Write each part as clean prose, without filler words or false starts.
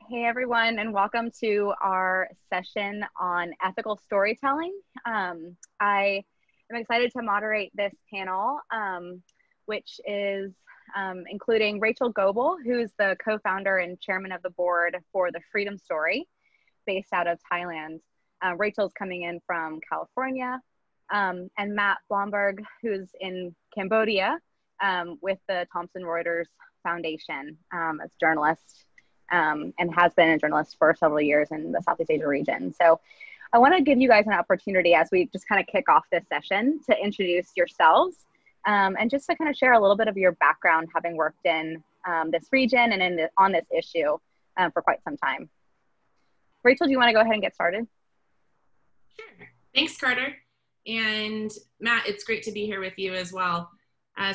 Hey everyone, and welcome to our session on ethical storytelling. I am excited to moderate this panel, which is including Rachel Goble, who's the co-founder and chairman of the board for the Freedom Story, based out of Thailand. Rachel's coming in from California, and Matt Blomberg, who's in Cambodia with the Thomson Reuters Foundation as a journalist. And has been a journalist for several years in the Southeast Asia region. So I want to give you guys an opportunity as we just kind of kick off this session to introduce yourselves and just to kind of share a little bit of your background, having worked in this region and on this issue for quite some time. Rachel, do you want to go ahead and get started? Sure. Thanks, Carter. And Matt, it's great to be here with you as well.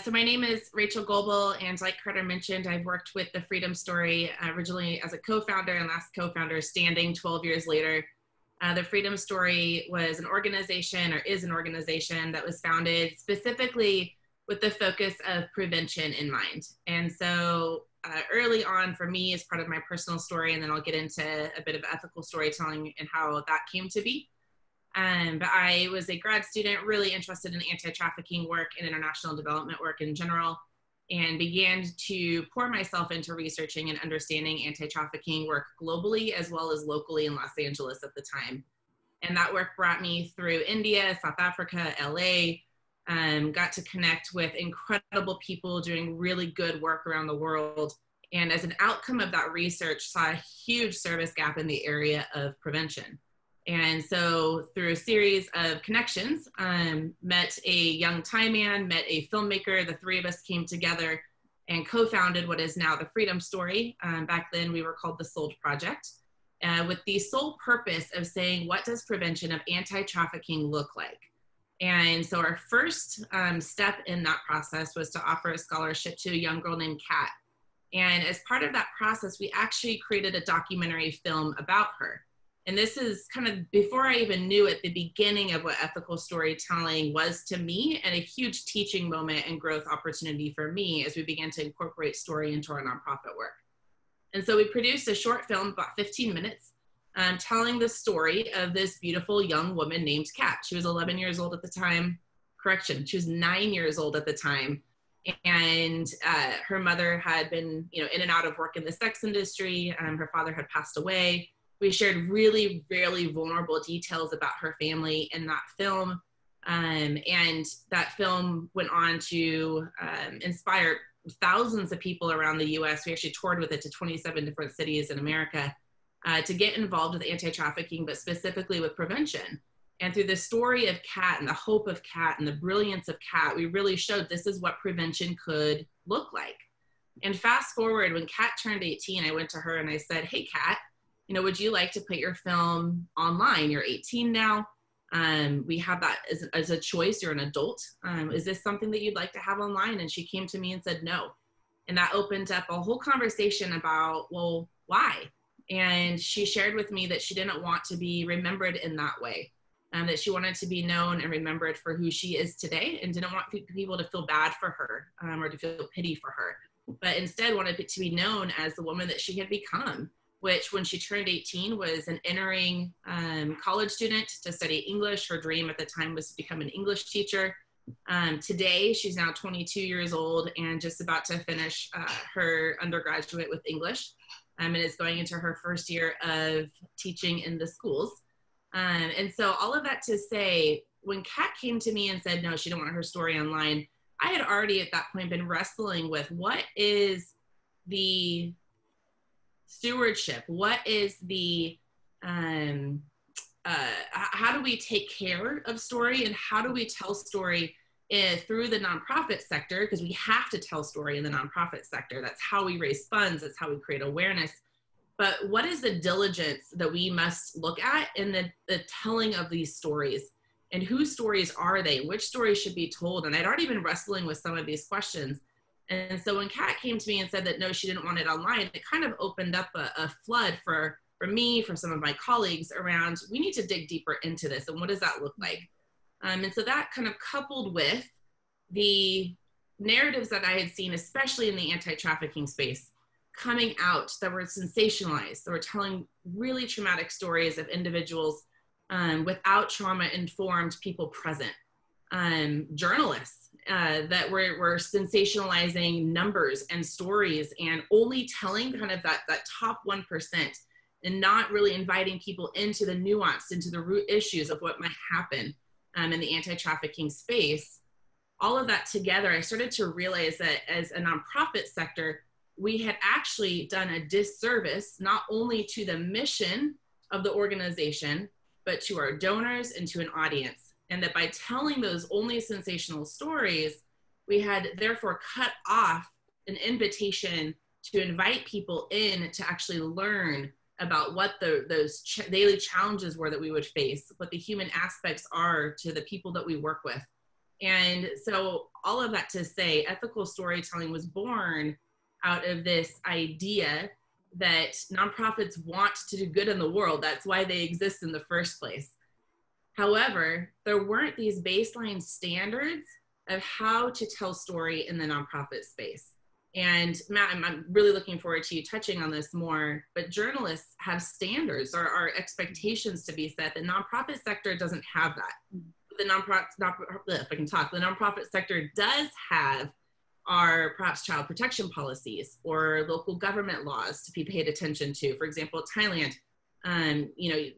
So my name is Rachel Goble, and like Carter mentioned, I've worked with the Freedom Story originally as a co-founder and last co-founder standing 12 years later. The Freedom Story was an organization, or is an organization, that was founded specifically with the focus of prevention in mind. And so early on for me, as part of my personal story, and then I'll get into a bit of ethical storytelling and how that came to be. But I was a grad student really interested in anti-trafficking work and international development work in general, and began to pour myself into researching and understanding anti-trafficking work globally as well as locally in Los Angeles at the time. And that work brought me through India, South Africa, LA, got to connect with incredible people doing really good work around the world. And as an outcome of that research, saw a huge service gap in the area of prevention. And so through a series of connections, met a young Thai man, met a filmmaker. The three of us came together and co-founded what is now the Freedom Story. Back then we were called the SOLD Project, with the sole purpose of saying, what does prevention of anti-trafficking look like? And so our first step in that process was to offer a scholarship to a young girl named Kat. And as part of that process, we actually created a documentary film about her. And this is kind of before I even knew at the beginning of what ethical storytelling was to me, and a huge teaching moment and growth opportunity for me as we began to incorporate story into our nonprofit work. And so we produced a short film, about 15 minutes, telling the story of this beautiful young woman named Kat. She was 11 years old at the time. Correction, she was 9 years old at the time. And her mother had been, in and out of work in the sex industry. Her father had passed away. We shared really, really vulnerable details about her family in that film. And that film went on to inspire thousands of people around the US. We actually toured with it to 27 different cities in America to get involved with anti-trafficking, but specifically with prevention. And through the story of Kat and the hope of Kat and the brilliance of Kat, we really showed this is what prevention could look like. And fast forward, when Kat turned 18, I went to her and I said, hey, Kat, would you like to put your film online? You're 18 now. We have that as a choice. You're an adult. Is this something that you'd like to have online? And she came to me and said no. And that opened up a whole conversation about, well, why? And she shared with me that she didn't want to be remembered in that way, that she wanted to be known and remembered for who she is today, and didn't want people to feel bad for her or to feel pity for her, but instead wanted it to be known as the woman that she had become, which when she turned 18 was an entering college student to study English. Her dream at the time was to become an English teacher. Today, she's now 22 years old and just about to finish her undergraduate with English, and is going into her first year of teaching in the schools. And so all of that to say, when Kat came to me and said, no, she didn't want her story online, I had already at that point been wrestling with what is the stewardship, what is the, how do we take care of story, and how do we tell story through the nonprofit sector, because we have to tell story in the nonprofit sector. That's how we raise funds, that's how we create awareness. But what is the diligence that we must look at in the telling of these stories? And whose stories are they? Which stories should be told? And I'd already been wrestling with some of these questions. And so when Kat came to me and said that no, she didn't want it online, it kind of opened up a flood for me, for some of my colleagues around, we need to dig deeper into this. And what does that look like? And so that kind of coupled with the narratives that I had seen, especially in the anti-trafficking space, coming out that were sensationalized, that were telling really traumatic stories of individuals without trauma-informed people present. Journalists that were sensationalizing numbers and stories and only telling kind of that top 1%, and not really inviting people into the nuance, into the root issues of what might happen in the anti-trafficking space. All of that together, I started to realize that as a nonprofit sector, we had actually done a disservice not only to the mission of the organization, but to our donors and to an audience. And that by telling those only sensational stories, we had therefore cut off an invitation to invite people in to actually learn about what those daily challenges were that we would face, what the human aspects are to the people that we work with. And so all of that to say, ethical storytelling was born out of this idea that nonprofits want to do good in the world. That's why they exist in the first place. However, there weren't these baseline standards of how to tell story in the nonprofit space. And Matt, I'm really looking forward to you touching on this more, but journalists have standards or expectations to be set. The nonprofit sector doesn't have that. The nonprofit sector does have our perhaps child protection policies or local government laws to be paid attention to. For example, Thailand,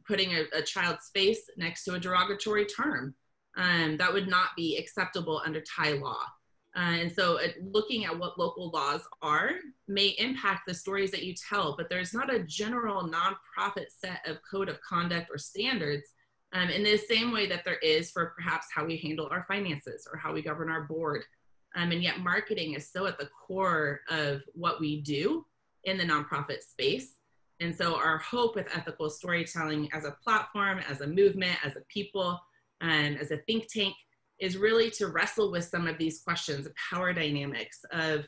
putting a child's face next to a derogatory term, that would not be acceptable under Thai law. And so looking at what local laws are may impact the stories that you tell, but there's not a general nonprofit set of code of conduct or standards in the same way that there is for perhaps how we handle our finances or how we govern our board. And yet marketing is so at the core of what we do in the nonprofit space. And so our hope with ethical storytelling as a platform, as a movement, as a people, and as a think tank is really to wrestle with some of these questions of power dynamics, of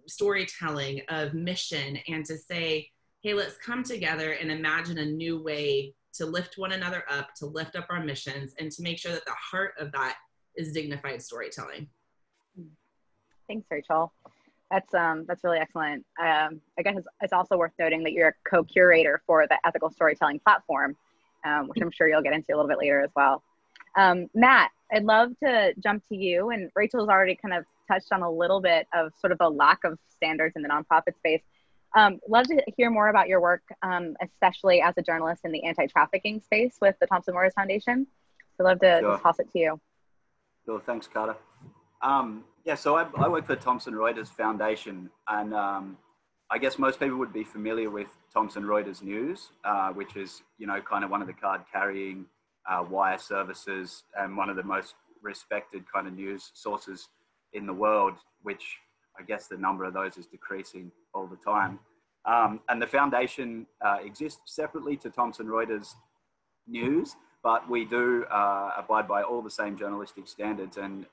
storytelling, of mission, and to say, hey, let's come together and imagine a new way to lift one another up, to lift up our missions, and to make sure that the heart of that is dignified storytelling. Thanks, Rachel. That's really excellent. I guess it's also worth noting that you're a co-curator for the ethical storytelling platform, which I'm sure you'll get into a little bit later as well. Matt, I'd love to jump to you, and Rachel's already kind of touched on a little bit of sort of the lack of standards in the nonprofit space. Love to hear more about your work, especially as a journalist in the anti-trafficking space with the Thomson Reuters Foundation. So love to just toss it to you. Sure, thanks, Carter. So I work for Thomson Reuters Foundation, and I guess most people would be familiar with Thomson Reuters News, which is, kind of one of the card-carrying wire services and one of the most respected kind of news sources in the world, which I guess the number of those is decreasing all the time. And the foundation exists separately to Thomson Reuters News, but we do abide by all the same journalistic standards, and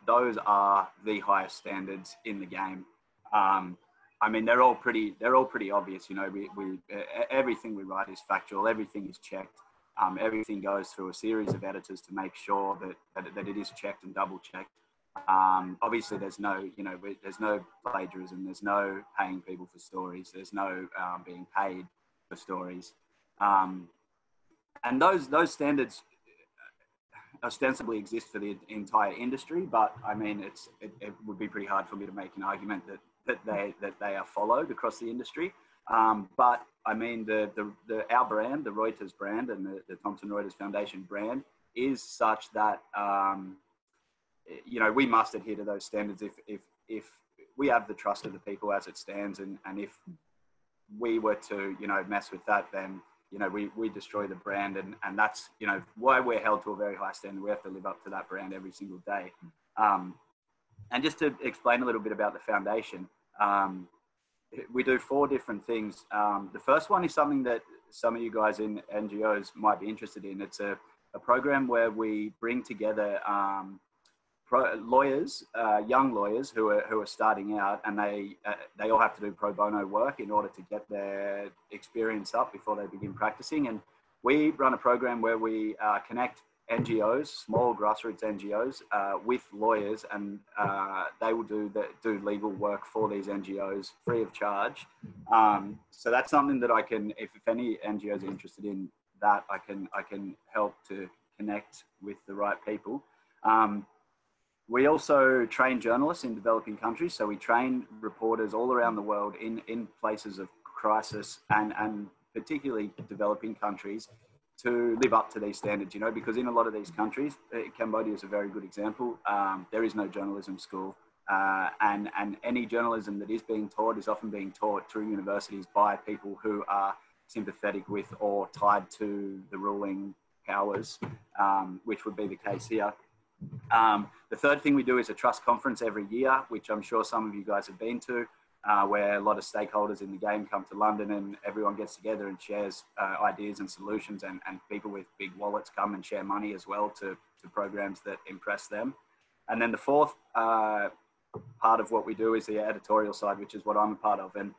those are the highest standards in the game. I mean, they're all pretty obvious. We everything we write is factual. Everything is checked. Everything goes through a series of editors to make sure that it is checked and double checked. Obviously, there's no plagiarism. There's no paying people for stories. There's no being paid for stories. And those standards ostensibly exist for the entire industry, but I mean, it would be pretty hard for me to make an argument that they are followed across the industry. But I mean, our brand, the Reuters brand, and the Thomson Reuters Foundation brand is such that we must adhere to those standards if we have the trust of the people as it stands, and if we were to mess with that, then we destroy the brand, and that's why we're held to a very high standard. We have to live up to that brand every single day. And just to explain a little bit about the foundation, we do 4 different things. The first one is something that some of you guys in NGOs might be interested in. It's a program where we bring together lawyers, young lawyers who are starting out, and they all have to do pro bono work in order to get their experience up before they begin practicing. And we run a program where we connect NGOs, small grassroots NGOs, with lawyers, and they will do legal work for these NGOs free of charge. So that's something that I can, if any NGOs are interested in that, I can help to connect with the right people. We also train journalists in developing countries. So we train reporters all around the world in places of crisis and particularly developing countries to live up to these standards, because in a lot of these countries, Cambodia is a very good example. There is no journalism school, and any journalism that is being taught is often being taught through universities by people who are sympathetic with or tied to the ruling powers, which would be the case here. The third thing we do is a trust conference every year, which I'm sure some of you guys have been to, where a lot of stakeholders in the game come to London and everyone gets together and shares ideas and solutions, and people with big wallets come and share money as well to programs that impress them. And then the fourth part of what we do is the editorial side, which is what I'm a part of. And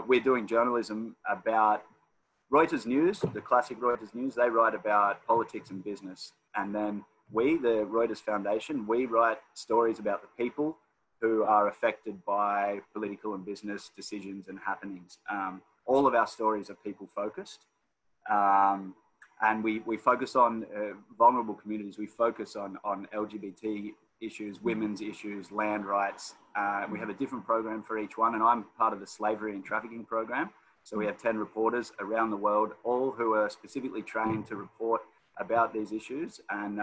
we're doing journalism about Reuters News, the classic Reuters News. They write about politics and business. And then we, the Reuters Foundation, we write stories about the people who are affected by political and business decisions and happenings. All of our stories are people focused. And we focus on vulnerable communities. We focus on LGBT issues, women's issues, land rights. We have a different program for each one, and I'm part of the slavery and trafficking program. So we have 10 reporters around the world, all who are specifically trained to report about these issues. And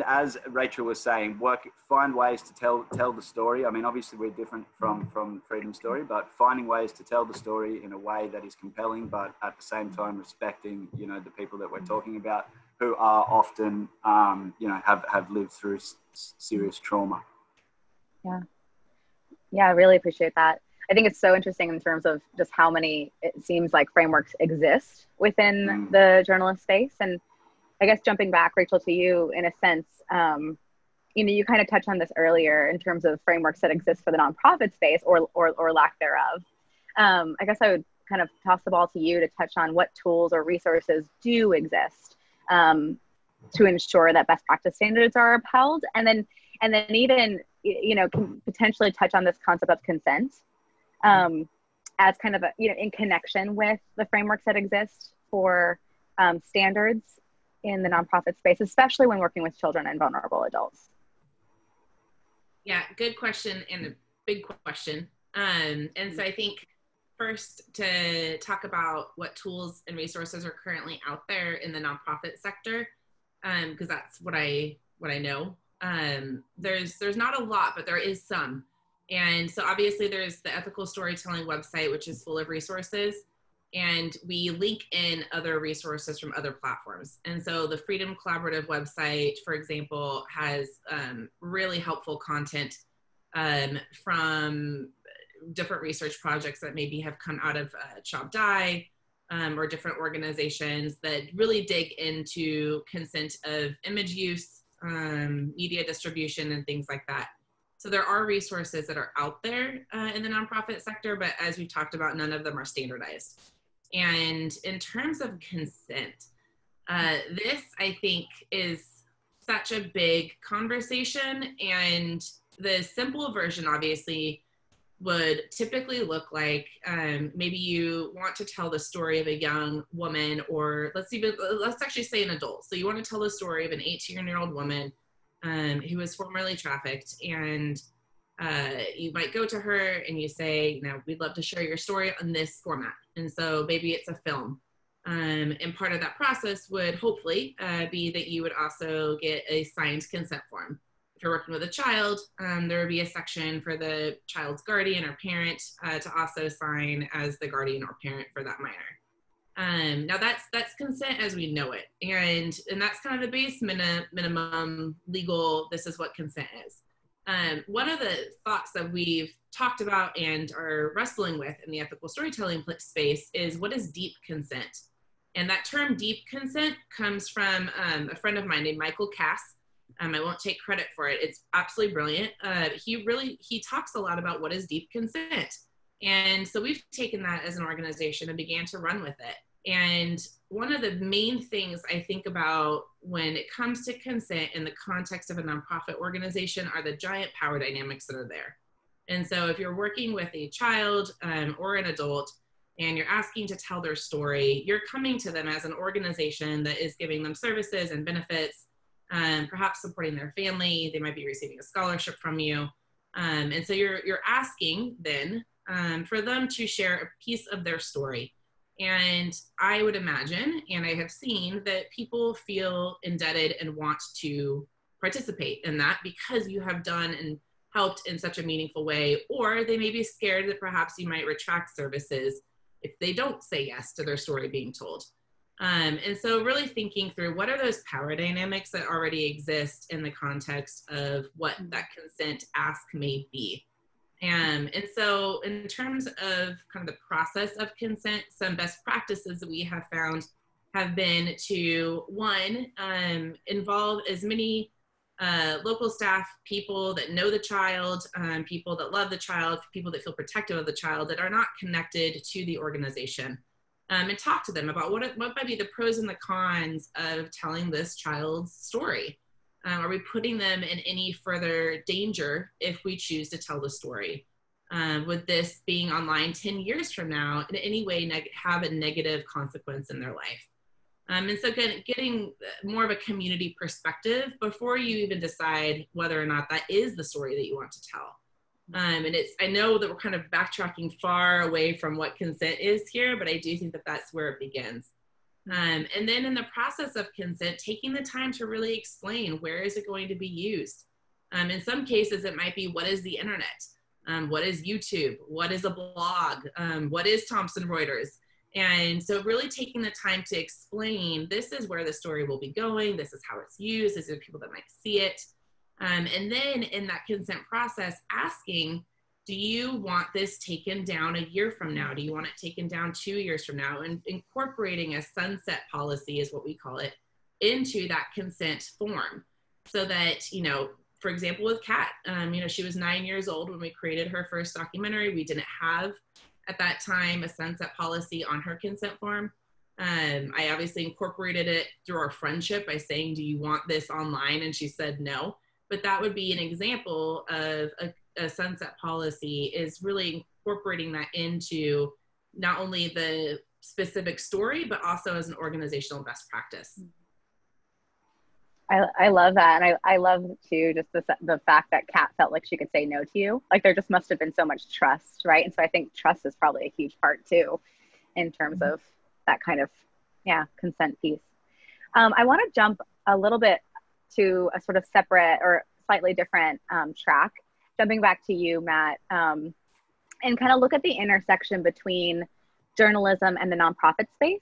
as Rachel was saying, find ways to tell the story. I mean, obviously we're different from Freedom Story, but finding ways to tell the story in a way that is compelling, but at the same time respecting, the people that we're talking about, who are often, have lived through serious trauma. Yeah, I really appreciate that. I think it's so interesting in terms of just how many, it seems like, frameworks exist within the journalist space. And I guess jumping back, Rachel, to you in a sense, you kind of touched on this earlier in terms of frameworks that exist for the nonprofit space or lack thereof. I guess I would kind of toss the ball to you to touch on what tools or resources do exist to ensure that best practice standards are upheld, and then even can potentially touch on this concept of consent as kind of in connection with the frameworks that exist for standards in the nonprofit space, especially when working with children and vulnerable adults. Yeah, good question and a big question. And so I think first to talk about what tools and resources are currently out there in the nonprofit sector, because that's what I know. There's not a lot, but there is some. And so obviously there's the Ethical Storytelling website, which is full of resources, and we link in other resources from other platforms. And so the Freedom Collaborative website, for example, has really helpful content from different research projects that maybe have come out of CHOP-DI or different organizations that really dig into consent of image use, media distribution, and things like that. So there are resources that are out there in the nonprofit sector, but as we talked about, none of them are standardized. And in terms of consent, this, I think, is such a big conversation, and the simple version, obviously, would typically look like maybe you want to tell the story of a young woman, or let's actually say an adult. So you want to tell the story of an 18-year-old woman who was formerly trafficked, and you might go to her and you say, we'd love to share your story on this format. And so maybe it's a film. And part of that process would hopefully be that you would also get a signed consent form. If you're working with a child, there would be a section for the child's guardian or parent to also sign as the guardian or parent for that minor. Now that's consent as we know it. And that's kind of the base minimum legal, this is what consent is. One of the thoughts that we've talked about and are wrestling with in the ethical storytelling space is, what is deep consent? And that term deep consent comes from a friend of mine named Michael Cass. I won't take credit for it. It's absolutely brilliant. He talks a lot about what is deep consent. And so we've taken that as an organization and began to run with it. And one of the main things I think about when it comes to consent in the context of a nonprofit organization are the giant power dynamics that are there. And so if you're working with a child or an adult and you're asking to tell their story, you're coming to them as an organization that is giving them services and benefits, perhaps supporting their family. They might be receiving a scholarship from you. And so you're asking then for them to share a piece of their story. And I would imagine, and I have seen, that people feel indebted and want to participate in that because you have done and helped in such a meaningful way, or they may be scared that perhaps you might retract services if they don't say yes to their story being told. And so really thinking through what are those power dynamics that already exist in the context of what that consent ask may be. And so in terms of kind of the process of consent, some best practices that we have found have been to, one, involve as many local staff, people that know the child, people that love the child, people that feel protective of the child that are not connected to the organization, and talk to them about what might be the pros and the cons of telling this child's story. Are we putting them in any further danger if we choose to tell the story? Would this being online 10 years from now in any way have a negative consequence in their life? And so getting more of a community perspective before you even decide whether or not that is the story that you want to tell. And I know that we're kind of backtracking far away from what consent is here, but I do think that that's where it begins. And then in the process of consent, taking the time to really explain where is it going to be used. In some cases, it might be what is the internet? What is YouTube? What is a blog? What is Thomson Reuters? And so really taking the time to explain, this is where the story will be going. This is how it's used. These are the people that might see it. And then in that consent process, asking, do you want this taken down a year from now? Do you want it taken down 2 years from now? And incorporating a sunset policy is what we call it into that consent form. So that, you know, for example, with Kat, you know, she was 9 years old when we created her first documentary. We didn't have at that time a sunset policy on her consent form. I obviously incorporated it through our friendship by saying, do you want this online? And she said no. But that would be an example of a sunset policy, is really incorporating that into not only the specific story, but also as an organizational best practice. I love that. And I love too, just the fact that Kat felt like she could say no to you. Like there just must have been so much trust, right? And so I think trust is probably a huge part too, in terms of that kind of, consent piece. I want to jump a little bit to a sort of separate or slightly different track, jumping back to you, Matt, and kind of look at the intersection between journalism and the nonprofit space.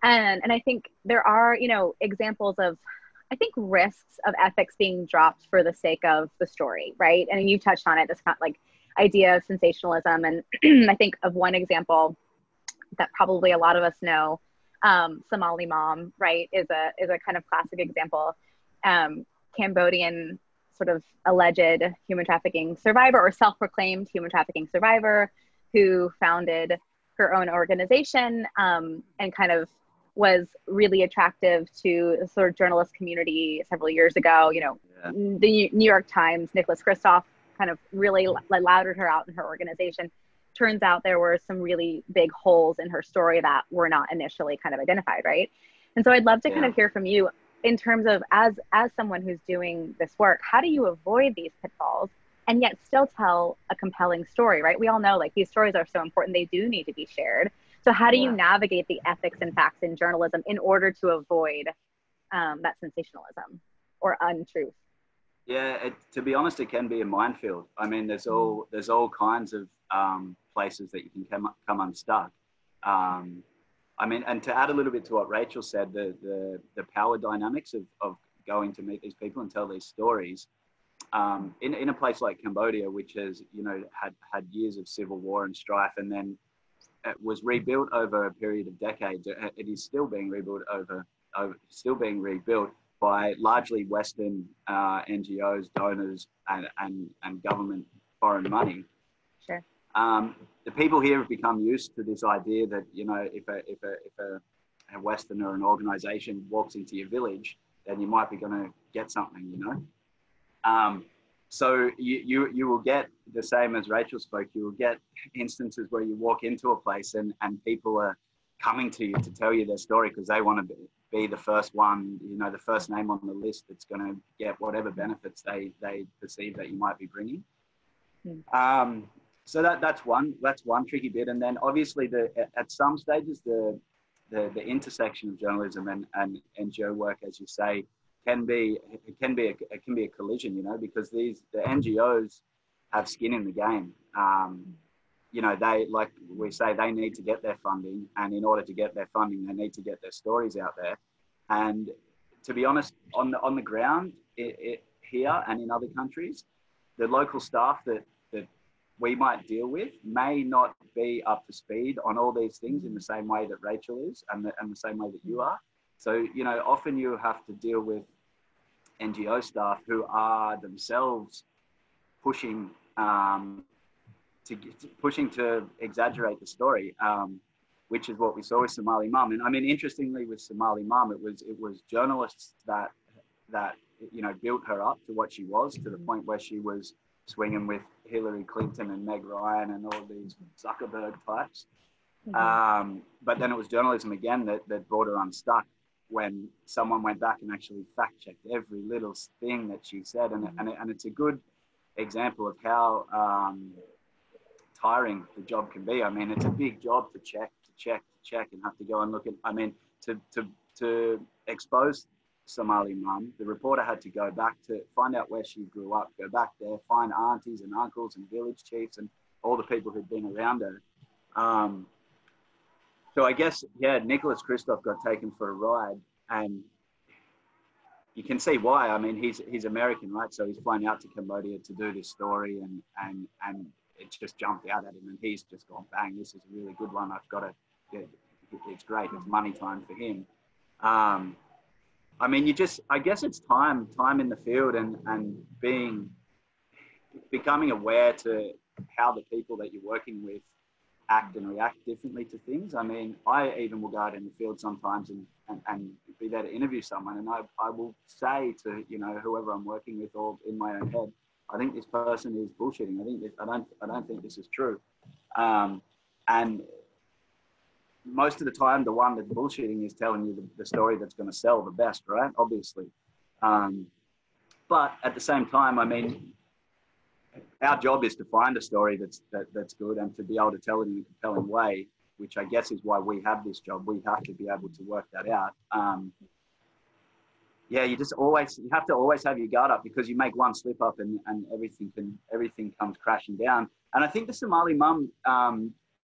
And I think there are, you know, examples of, I think, risks of ethics being dropped for the sake of the story, right? And you touched on it, this kind of like idea of sensationalism. And I think of one example that probably a lot of us know, Somali Mom, right, is a kind of classic example. Cambodian sort of alleged human trafficking survivor, or self-proclaimed human trafficking survivor, who founded her own organization and kind of was really attractive to the sort of journalist community several years ago. You know, the New York Times, Nicholas Kristof kind of really lauded her out in her organization. Turns out there were some really big holes in her story that were not initially kind of identified, right? And so I'd love to kind of hear from you in terms of, as someone who's doing this work, how do you avoid these pitfalls and yet still tell a compelling story, right? We all know, like, these stories are so important, they do need to be shared. So how do you navigate the ethics and facts in journalism in order to avoid that sensationalism or untruth? Yeah, to be honest, it can be a minefield. I mean, there's all kinds of places that you can come unstuck. I mean, and to add a little bit to what Rachel said, the power dynamics of going to meet these people and tell these stories, in a place like Cambodia, which has, you know, had years of civil war and strife, and then it was rebuilt over a period of decades. It is still being rebuilt by largely Western NGOs, donors, and government foreign money. Sure. The people here have become used to this idea that, you know, if a Western or an organization walks into your village, then you might be going to get something, you know. So you will get the same as Rachel spoke. You will get instances where you walk into a place and people are coming to you to tell you their story because they want to be the first one, you know, the first name on the list that's going to get whatever benefits they perceive that you might be bringing. So that's one tricky bit. And then obviously at some stages the intersection of journalism and NGO work, as you say, can be a collision, you know, because the NGOs have skin in the game. You know, they, like we say, they need to get their funding, and in order to get their funding, they need to get their stories out there. And to be honest, on the ground here and in other countries, the local staff that we might deal with may not be up to speed on all these things in the same way that Rachel is, and the same way that you are. So, you know, often you have to deal with NGO staff who are themselves pushing to exaggerate the story, which is what we saw with Somali Mum. And I mean, interestingly, with Somali Mum, it was journalists that you know built her up to what she was, to the point where she was swinging with Hillary Clinton and Meg Ryan and all these Zuckerberg types. But then it was journalism again that brought her unstuck when someone went back and actually fact-checked every little thing that she said. And it's a good example of how tiring the job can be. I mean, it's a big job to check and have to go and look at, I mean, to expose Somali Mum, the reporter had to go back to find out where she grew up, go back there, find aunties and uncles and village chiefs and all the people who'd been around her. So I guess, yeah, Nicholas Kristof got taken for a ride, and you can see why. I mean, he's American, right? So he's flown out to Cambodia to do this story, and it's just jumped out at him, and he's just gone, bang, this is a really good one. I've got to, it's great. It's money time for him. I mean, I guess it's time in the field and becoming aware to how the people that you're working with act and react differently to things. I mean, I even will go out in the field sometimes and be there to interview someone, and I will say to, you know, whoever I'm working with or in my own head, I think this person is bullshitting. I don't think this is true. And most of the time, the one that's bullshitting is telling you the story that's going to sell the best, right? Obviously. But at the same time, I mean, our job is to find a story that's good and to be able to tell it in a compelling way, which I guess is why we have this job. We have to be able to work that out. Yeah, you have to always have your guard up, because you make one slip up and everything comes crashing down. And I think the Somali Mum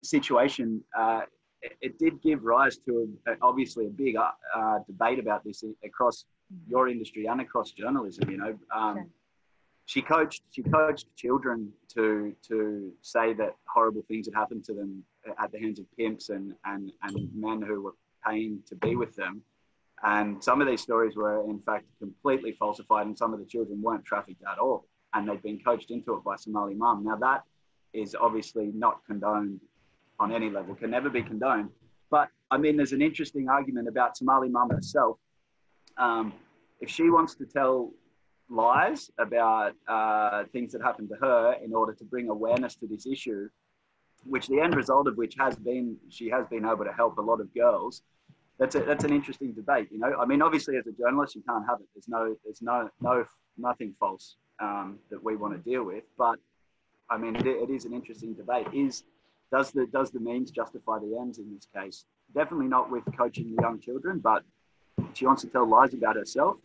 situation, it did give rise to obviously a big debate about this across your industry and across journalism. You know, sure. She coached children to say that horrible things had happened to them at the hands of pimps and men who were paying to be with them. And some of these stories were in fact completely falsified, and some of the children weren't trafficked at all, and they'd been coached into it by Somali Mum. Now that is obviously not condoned on any level, can never be condoned. But I mean, there's an interesting argument about Somali Mum herself. If she wants to tell lies about things that happened to her in order to bring awareness to this issue, which the end result of which has been she has been able to help a lot of girls, that's an interesting debate. You know, I mean, obviously as a journalist you can't have it. There's nothing false that we want to deal with. But I mean, it is an interesting debate. Does the means justify the ends in this case? Definitely not with coaching the young children, but she wants to tell lies about herself.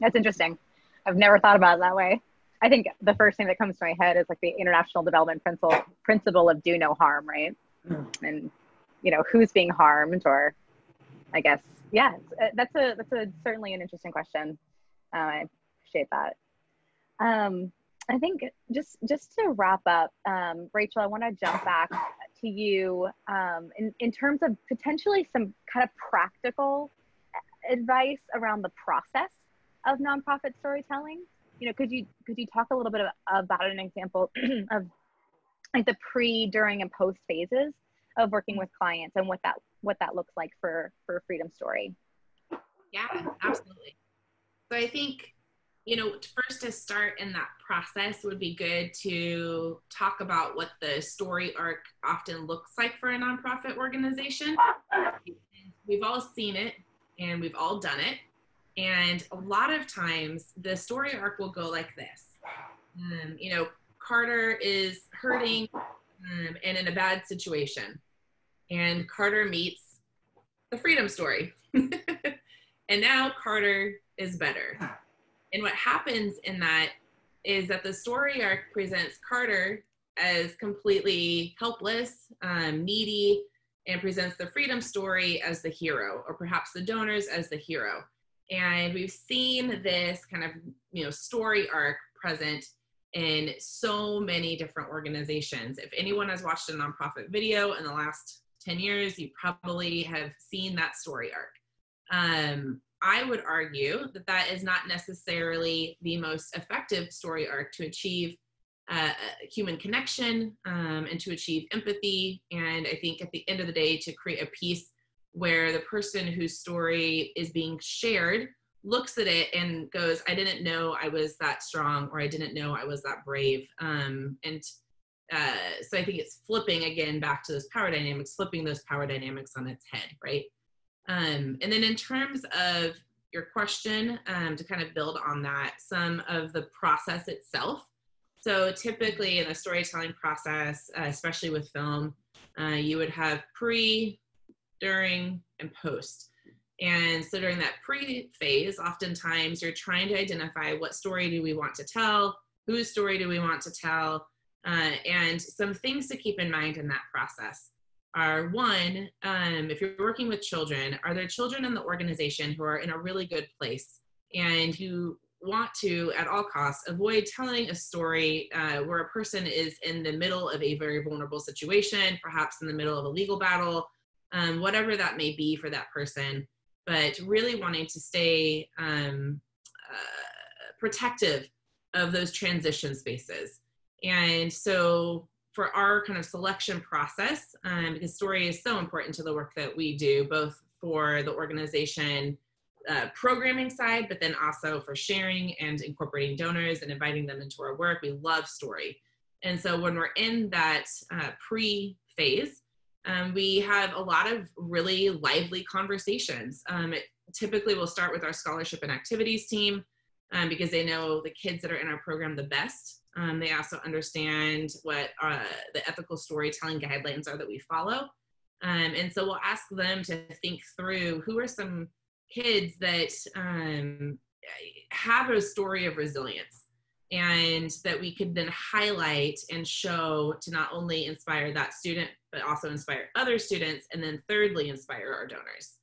That's interesting. I've never thought about it that way. I think the first thing that comes to my head is like the international development principle of do no harm, right? And you know, who's being harmed, or I guess, yeah, that's a certainly an interesting question. I appreciate that. I think just to wrap up, Rachel, I want to jump back to you in terms of potentially some kind of practical advice around the process of nonprofit storytelling. You know, could you talk a little bit about an example of like the pre, during, and post phases of working with clients and what that looks like for Freedom Story. Yeah, absolutely. So I think, first to start in that process would be good to talk about what the story arc often looks like for a nonprofit organization. We've all seen it and we've all done it. And a lot of times the story arc will go like this. Carter is hurting and in a bad situation. And Carter meets the Freedom Story. And now Carter is better. And what happens in that is that the story arc presents Carter as completely helpless, needy, and presents the Freedom Story as the hero, or perhaps the donors as the hero. And we've seen this kind of, story arc present in so many different organizations. If anyone has watched a nonprofit video in the last 10 years, you probably have seen that story arc. I would argue that that is not necessarily the most effective story arc to achieve human connection and to achieve empathy. And I think at the end of the day, to create a piece where the person whose story is being shared looks at it and goes, I didn't know I was that strong, or I didn't know I was that brave. So I think it's flipping again back to those power dynamics, flipping those power dynamics on its head, right? And then in terms of your question, to kind of build on that, some of the process itself. So typically in the storytelling process, especially with film, you would have pre, during, and post. And so during that pre-phase, oftentimes you're trying to identify what story do we want to tell, whose story do we want to tell, and some things to keep in mind in that process are, one, if you're working with children, are there children in the organization who are in a really good place and you want to, at all costs, avoid telling a story where a person is in the middle of a very vulnerable situation, perhaps in the middle of a legal battle, whatever that may be for that person, but really wanting to stay protective of those transition spaces. And so for our kind of selection process, because story is so important to the work that we do, both for the organization programming side, but then also for sharing and incorporating donors and inviting them into our work, we love story. And so when we're in that pre-phase, we have a lot of really lively conversations. It typically will start with our scholarship and activities team because they know the kids that are in our program the best. They also understand what the ethical storytelling guidelines are that we follow. And so we'll ask them to think through who are some kids that have a story of resilience and that we could then highlight and show to not only inspire that student, but also inspire other students, and then thirdly, inspire our donors.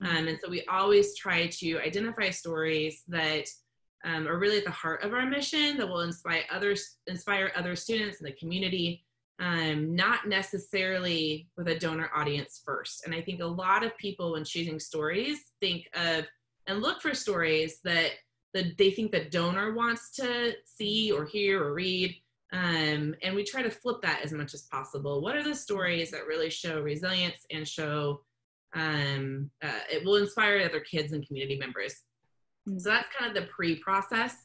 And so we always try to identify stories that are really at the heart of our mission, that will inspire other students in the community, not necessarily with a donor audience first. And I think a lot of people, when choosing stories, think of and look for stories that they think the donor wants to see or hear or read. And we try to flip that as much as possible. What are the stories that really show resilience and show it will inspire other kids and community members? So that's kind of the pre-process.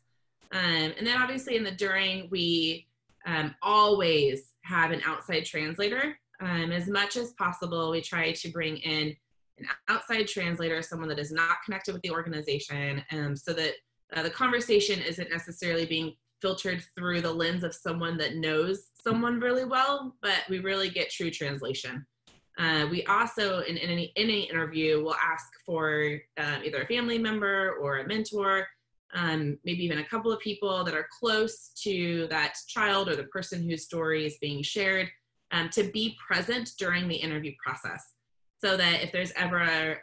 And then obviously in the during, we always have an outside translator. As much as possible, we try to bring in an outside translator, someone that is not connected with the organization, so that the conversation isn't necessarily being filtered through the lens of someone that knows someone really well, but we really get true translation. We also, in any interview, will ask for either a family member or a mentor, maybe even a couple of people that are close to that child or the person whose story is being shared, to be present during the interview process. So that if there's ever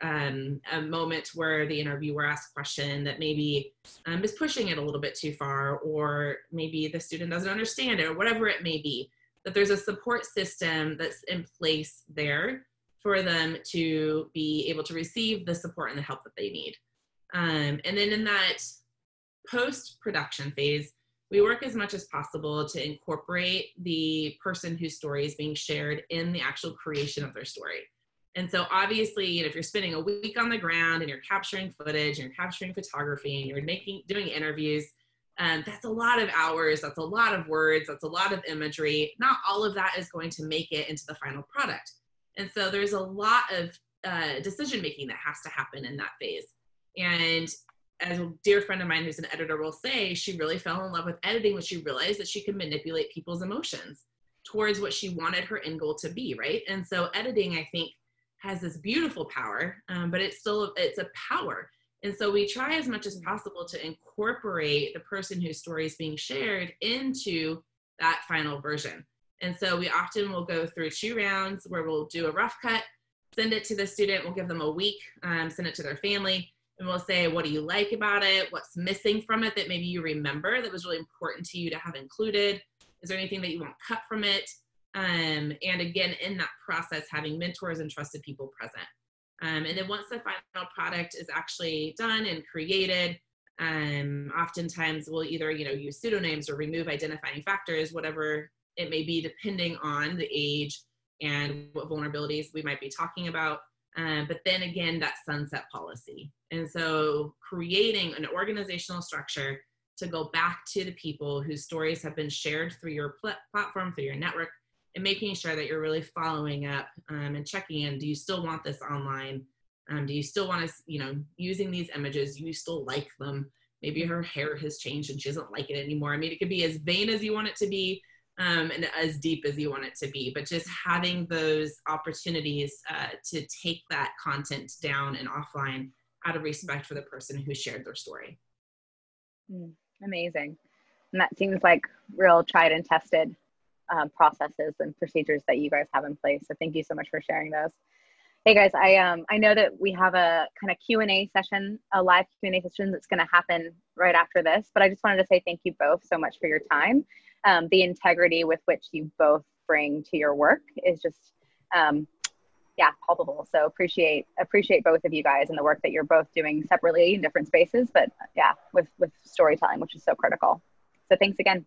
a moment where the interviewer asks a question that maybe is pushing it a little bit too far, or maybe the student doesn't understand it, or whatever it may be, that there's a support system that's in place there for them to be able to receive the support and the help that they need. And then in that post-production phase, we work as much as possible to incorporate the person whose story is being shared in the actual creation of their story. And so obviously, you know, if you're spending a week on the ground and you're capturing footage and you're capturing photography and you're doing interviews, that's a lot of hours, that's a lot of words, that's a lot of imagery. Not all of that is going to make it into the final product. And so there's a lot of decision-making that has to happen in that phase. And as a dear friend of mine who's an editor will say, she really fell in love with editing when she realized that she could manipulate people's emotions towards what she wanted her end goal to be, right? And so editing, I think, has this beautiful power, but it's a power. And so we try as much as possible to incorporate the person whose story is being shared into that final version. And so we often will go through 2 rounds where we'll do a rough cut, send it to the student, we'll give them a week, send it to their family, and we'll say, what do you like about it? What's missing from it that maybe you remember that was really important to you to have included? Is there anything that you want cut from it? And again, in that process, having mentors and trusted people present. And then once the final product is actually done and created, oftentimes we'll either, you know, use pseudonyms or remove identifying factors, whatever it may be, depending on the age and what vulnerabilities we might be talking about. But then again, that sunset policy. And so creating an organizational structure to go back to the people whose stories have been shared through your platform, through your network, and making sure that you're really following up and checking in. Do you still want this online? Do you still want to, you know, using these images, do you still like them? Maybe her hair has changed and she doesn't like it anymore. I mean, it could be as vain as you want it to be and as deep as you want it to be, but just having those opportunities to take that content down and offline out of respect for the person who shared their story. Amazing. And that seems like real tried and tested processes and procedures that you guys have in place. So thank you so much for sharing those. Hey guys, I know that we have a kind of Q&A session, a live Q&A session that's going to happen right after this, but I just wanted to say thank you both so much for your time. The integrity with which you both bring to your work is just, palpable. So appreciate both of you guys and the work that you're both doing separately in different spaces, but yeah, with storytelling, which is so critical. So thanks again.